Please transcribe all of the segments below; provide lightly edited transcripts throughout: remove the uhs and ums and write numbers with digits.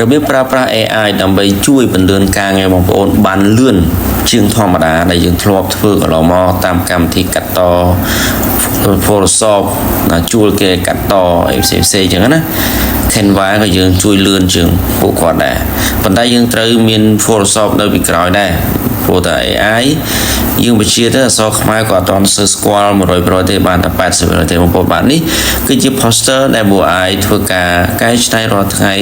របៀបប្រើប្រាស់ AI ដើម្បីជួយបញ្លឿនការងារបងប្អូនបានលឿនជាងធម្មតាដែលយើងធ្លាប់ធ្វើកន្លងមកតាមកម្មវិធីកាត់ត Photoshop ជួលគេកាត់តអីផ្សេងៗអញ្ចឹងណា Canva ក៏យើងជួយលឿនជាងពួកគាត់ដែរប៉ុន្តែយើងត្រូវមាន Photoshop នៅពីក្រោយដែរព្រោះតែ AI យើងបញ្ជាទៅអក្សរខ្មែរក៏អត់ទាន់ស្គាល់ 100% ទេបានតែ 80% ទេបងប្អូនបាទនេះគឺជា poster ដែល AI ធ្វើការកែច្នៃរាល់ថ្ងៃ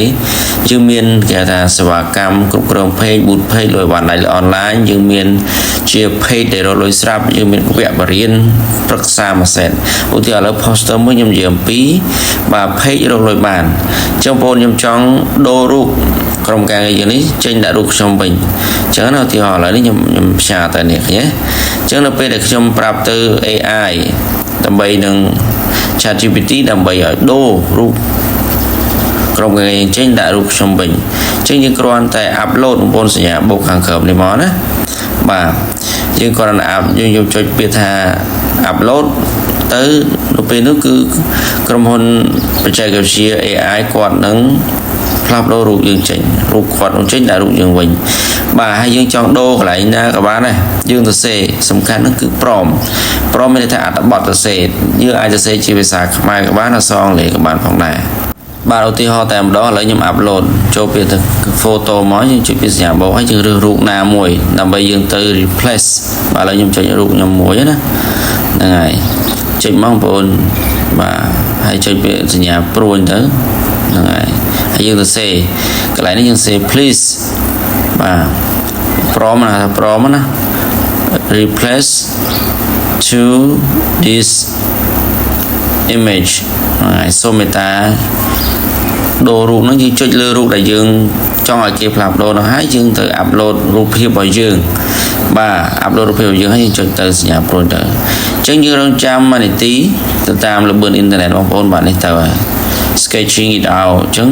យើងមានគេថាសេវាកម្មគ្រប់គ្រង page boot page លុយបានដៃលើ online យើងមានជា page ដែលរកលុយស្រាប់យើងមានវគ្គបរិញ្ញាប្រឹក្សាមួយសេតឧទាហរណ៍ឥឡូវ poster មួយខ្ញុំនិយាយអំពីបាទ page រកលុយបានចឹងបងប្អូនខ្ញុំចង់ដូររូបក្រុមការងារយើងនេះចេញដាក់រូបខ្ញុំវិញចឹងណាឧទាហរណ៍ឥឡូវនេះខ្ញុំផ្សាយតែនេះឃើញទេចឹងនៅពេលដែលខ្ញុំប្រាប់ទៅ AI ដើម្បីនឹង ChatGPT ដើម្បីឲ្យដូររូបក្រុមការងារចេញដាក់រូបខ្ញុំវិញចឹងយើងគ្រាន់តែ upload បងប្អូនសញ្ញាបូកខាងក្រោមនេះមកណាបាទយើងគ្រាន់តែយើងចុចពាក្យថា upload ទៅនៅពេលនោះគឺក្រុមហ៊ុនបច្ចេកវិទ្យា AI គាត់នឹងផ្លាស់ប្ដូររូបយើងចេញរូបគាត់នឹងចេញដាក់រូបយើងវិញបាទហើយយើងចង់ដូរកន្លែងណាក៏បានដែរយើងសរសេរសំខាន់ហ្នឹងគឺព្រមមានន័យថាអត្ថបទសរសេរយើងអាចសរសេរជាភាសាខ្មែរក៏បានអក្សរអង់គ្លេសក៏បានផងដែរបាទឧទាហរណ៍តែម្ដងឥឡូវខ្ញុំអាប់ឡូតចូលពាក្យទៅ photo មកយើងចុចពាក្យសញ្ញាបូកហើយយើងរើសរូបណាមួយដើម្បីយើងទៅ replace បាទឥឡូវខ្ញុំចុចរូបខ្ញុំមួយណាហ្នឹងហើយចុចមកបងប្អូនបាទហើយចុចពាក្យសញ្ញាព្រួញទៅហ្នឹងហើយយើងទៅសេកន្លែងនេះយើងសេ please បាទព្រមណា replace to this image ហើយសូមមេត្តាដូររូបហ្នឹងយើងចុចលើរូបដែលយើងចង់ឲ្យគេផ្លាស់ប្ដូរនោះហើយយើងទៅអាប់ឡូតរូបភាពរបស់យើងបាទអាប់ឡូតរូបភាពរបស់យើងហើយយើងចុចទៅសញ្ញាព្រួយទៅអញ្ចឹងយើងរងចាំមួយនាទីទៅតាមល្បឿនអ៊ីនធឺណិតបងប្អូនបាទនេះទៅហើយ sketching it out អញ្ចឹង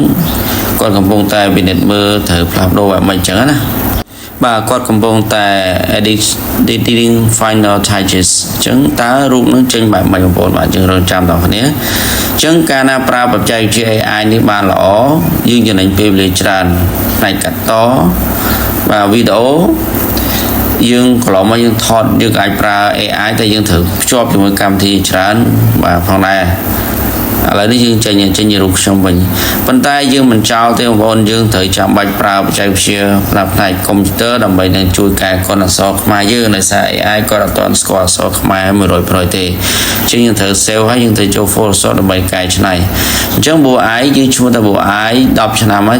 គាត់កំពុងតែពិនិត្យមើលត្រូវផ្លាស់ប្ដូរបែបម៉េចអញ្ចឹងណាបាទគាត់កំពុងតែ editing final touches អញ្ចឹងតើរូបនឹងចេញបែបម៉េចបងប្អូនបាទយើងរងចាំតគ្នាអញ្ចឹងកាលណាប្រើបច្ចេកវិទ្យា AI នេះបានល្អយើងចំណេញពេលវេលាច្រើនផ្នែកកាត់តបាទវីដេអូយើងកន្លងមកយើងថតយើងអាចប្រើ AI តែយើងត្រូវភ្ជាប់ជាមួយកម្មវិធីច្រើនបាទផងដែរឥឡូវនេះយើងចេញរូបខ្ញុំវិញប៉ុន្តែយើងមិនចោលទេបងប្អូនយើងត្រូវចាំបាច់ប្រើបច្ចេកវិទ្យាផ្នែកកុំព្យូទ័រដើម្បីនឹងជួយកែកុនអក្សរខ្មែរយើងដោយសារ AI គាត់អត់ទាន់ស្គាល់អក្សរខ្មែរ 100% ទេអញ្ចឹងយើងត្រូវ save ហើយយើងត្រូវចូល Photoshop ដើម្បីកែច្នៃអញ្ចឹង AI យើងឈ្មោះថា AI 10ឆ្នាំហើយ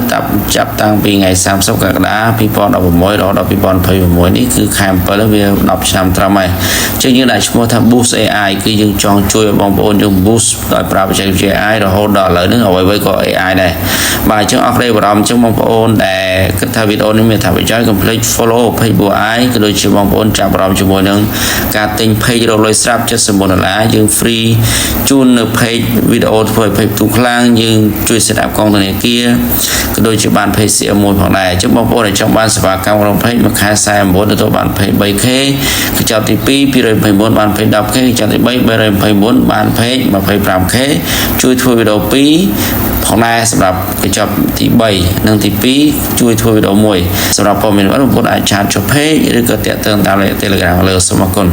ចាប់តាំងពីថ្ងៃ30កក្កដា2016រហូតដល់2026នេះគឺខែ7វា10ឆ្នាំត្រឹមហើយអញ្ចឹងយើងដាក់ឈ្មោះថា Boost AI គឺយើងចង់ជួយឲ្យបងប្អូនយើង boost ដោយប្រើបច្ចេកវិទ្យា AI រហូតដល់ឥឡូវនេះអ្វីៗក៏ AI ដែរបាទអញ្ចឹងអរគុណបារម្ភអញ្ចឹងបងប្អូនដែលគិតថាវីដេអូនេះមានថាប្រយោជន៍កុំភ្លេច follow page AI ក៏ដូចជាបងប្អូនចាប់អារម្មណ៍ជាមួយនឹងការទិញ page រកលុយស្រាប់$79យើង free ជូននៅ page វីដេអូធ្វើឲ្យ page ទូខ្លាំងយើងជួយ set up កងធនាគារក៏ដូចជាបាន page CM មួយផងដែរអញ្ចឹងបងប្អូនដែលចង់បានសេវាកម្មក្នុង page មួយខែ49ទទួលបាន page 3k កញ្ចប់ទី2 229បាន page 10k កញ្ចប់ទី3 329បាន page 25k ជួយធ្វើវីដេអូ2ផងដែរសម្រាប់កញ្ចប់ទី3និងទី2ជួយធ្វើវីដេអូ1សម្រាប់ព័ត៌មានបងប្អូនអាចឆាតចុះ page ឬក៏តាក់ទងតាម Telegram លើសូមអរគុណ